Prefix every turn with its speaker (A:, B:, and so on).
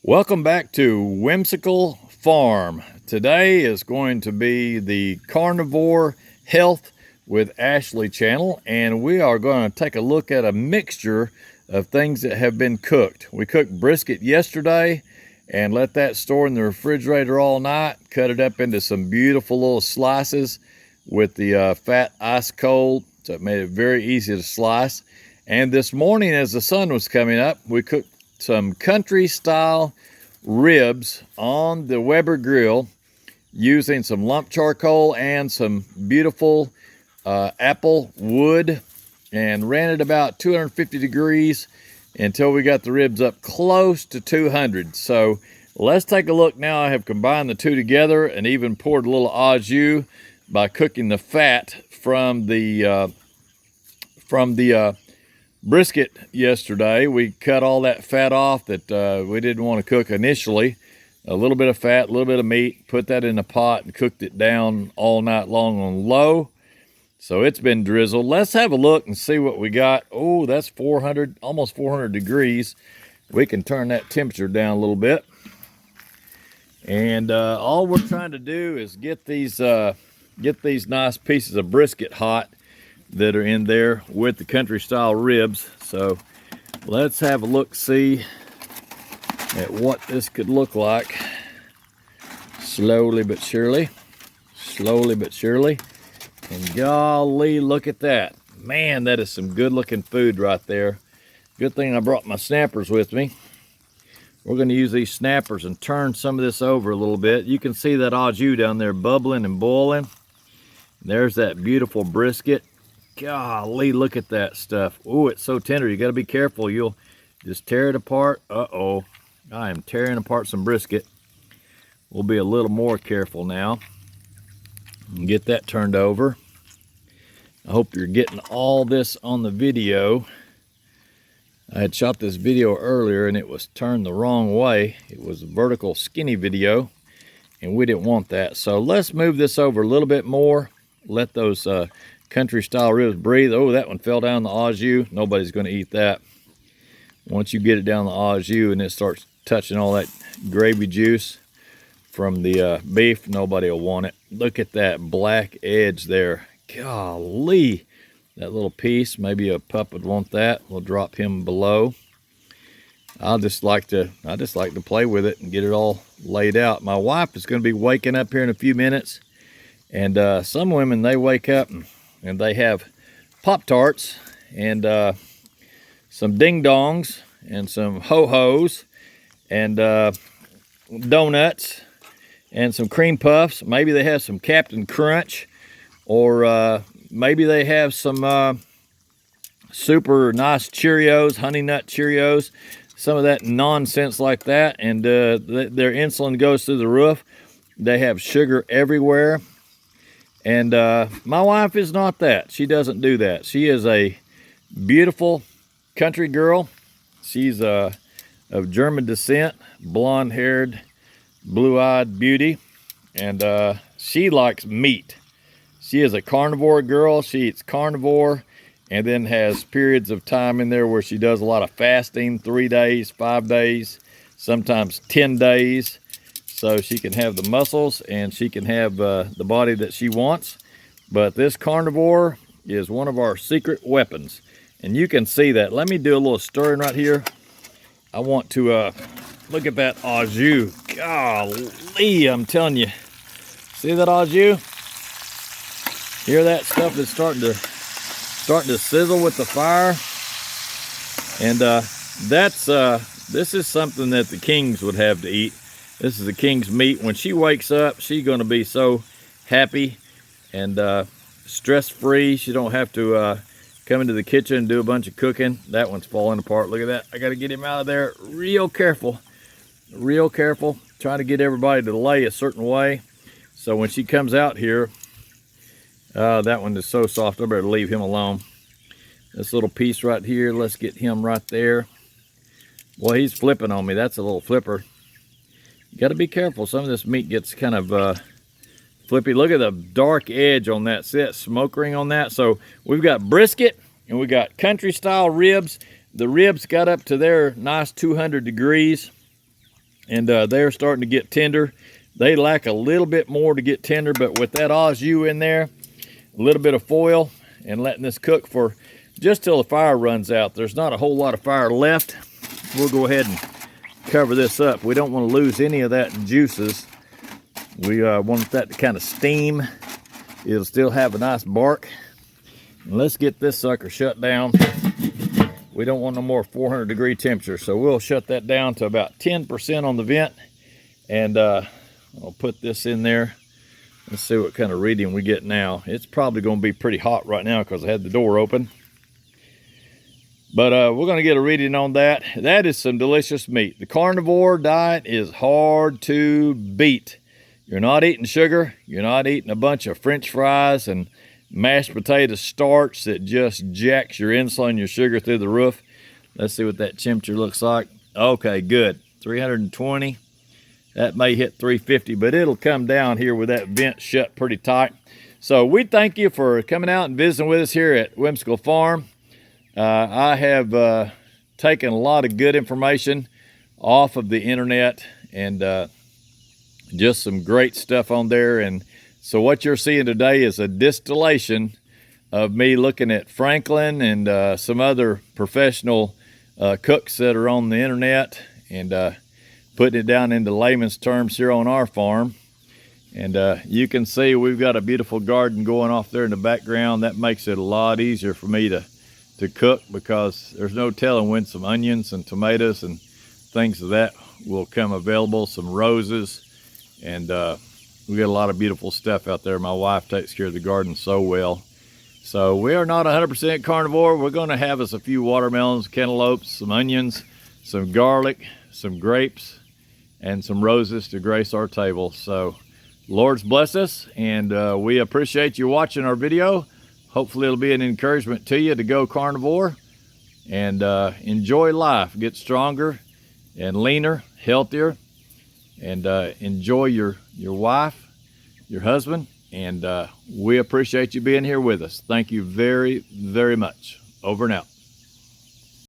A: Welcome back to Whimsical Farm. Today is going to be the Carnivore Health with Ashley channel, and we are going to take a look at a mixture of things that have been cooked. We cooked brisket yesterday and let that store in the refrigerator all night, cut it up into some beautiful little slices with the fat ice cold, so it made it very easy to slice. And this morning, as the sun was coming up, we cooked some country style ribs on the Weber grill using some lump charcoal and some beautiful apple wood, and ran it about 250 degrees until we got the ribs up close to 200. So let's take a look now. I have combined the two together and even poured a little au jus by cooking the fat from the brisket yesterday. We cut all that fat off that we didn't want to cook initially. A little bit of fat, a little bit of meat, put that in a pot and cooked it down all night long on low. So it's been drizzled. Let's have a look and see what we got. Oh, that's 400, almost 400 degrees. We can turn that temperature down a little bit. And all we're trying to do is get these nice pieces of brisket hot that are in there with the country style ribs. So let's have a look, see at what this could look like. Slowly but surely, and golly, look at that. Man, that is some good looking food right there. Good thing I brought my snappers with me. We're going to use these snappers and turn some of this over a little bit. You can see that au jus down there bubbling and boiling. There's that beautiful brisket. Golly, look at that stuff. Oh, it's so tender. You got to be careful. You'll just tear it apart. Uh-oh. I am tearing apart some brisket. We'll be a little more careful now and get that turned over. I hope you're getting all this on the video. I had shot this video earlier and it was turned the wrong way. It was a vertical skinny video and we didn't want that. So let's move this over a little bit more. Let those country style ribs breathe. Oh, that one fell down the au jus. Nobody's going to eat that. Once you get it down the au jus and it starts touching all that gravy juice from the beef, nobody will want it. Look at that black edge there. Golly, that little piece. Maybe a pup would want that. We'll drop him below. I just like to play with it and get it all laid out. My wife is going to be waking up here in a few minutes, and some women, they wake up and they have Pop-Tarts and some ding-dongs and some ho-hos and donuts and some cream puffs. Maybe they have some Captain Crunch, or maybe they have some super nice Cheerios, Honey Nut Cheerios, some of that nonsense like that, and their insulin goes through the roof. They have sugar everywhere. And my wife is not that. She doesn't do that. She is a beautiful country girl. She's of German descent, blonde-haired, blue-eyed beauty. And she likes meat. She is a carnivore girl. She eats carnivore and then has periods of time in there where she does a lot of fasting, 3 days, 5 days, sometimes 10 days. So she can have the muscles and she can have the body that she wants. But this carnivore is one of our secret weapons. And you can see that. Let me do a little stirring right here. I want to look at that au jus. Golly, I'm telling you. See that au jus? Hear that stuff that's starting to sizzle with the fire? And this is something that the kings would have to eat. This is the king's meat. When she wakes up, she's going to be so happy and stress-free. She don't have to come into the kitchen and do a bunch of cooking. That one's falling apart. Look at that. I got to get him out of there real careful. Real careful. Trying to get everybody to lay a certain way. So when she comes out here, that one is so soft. I better leave him alone. This little piece right here, let's get him right there. Well, he's flipping on me. That's a little flipper. You got to be careful. Some of this meat gets kind of flippy. Look at the dark edge on that. See that smoke ring on that? So we've got brisket and we got country style ribs. The ribs got up to their nice 200 degrees. and they're starting to get tender. They lack a little bit more to get tender, but with that au jus in there, a little bit of foil, and letting this cook for just till the fire runs out. There's not a whole lot of fire left. We'll go ahead and cover this up. We don't want to lose any of that juices. We want that to kind of steam. It'll still have a nice bark. And let's get this sucker shut down. We don't want no more 400 degree temperature, so we'll shut that down to about 10% on the vent. And I'll put this in there. Let's see what kind of reading we get now. It's probably going to be pretty hot right now because I had the door open. But we're going to get a reading on that. That is some delicious meat. The carnivore diet is hard to beat. You're not eating sugar. You're not eating a bunch of French fries and mashed potato starch that just jacks your insulin, your sugar through the roof. Let's see what that temperature looks like. Okay, good. 320. That may hit 350, but it'll come down here with that vent shut pretty tight. So we thank you for coming out and visiting with us here at Whimsical Farm. I have taken a lot of good information off of the internet, and just some great stuff on there. And so what you're seeing today is a distillation of me looking at Franklin and some other professional cooks that are on the internet, and putting it down into layman's terms here on our farm. And you can see we've got a beautiful garden going off there in the background. That makes it a lot easier for me to cook, because there's no telling when some onions and tomatoes and things of that will come available, some roses, and we got a lot of beautiful stuff out there. My wife takes care of the garden so well. So we are not 100% carnivore. We're going to have us a few watermelons, cantaloupes, some onions, some garlic, some grapes, and some roses to grace our table. So Lord's bless us, and we appreciate you watching our video. Hopefully it'll be an encouragement to you to go carnivore and enjoy life. Get stronger and leaner, healthier, and enjoy your wife, your husband, and we appreciate you being here with us. Thank you very, very much. Over and out.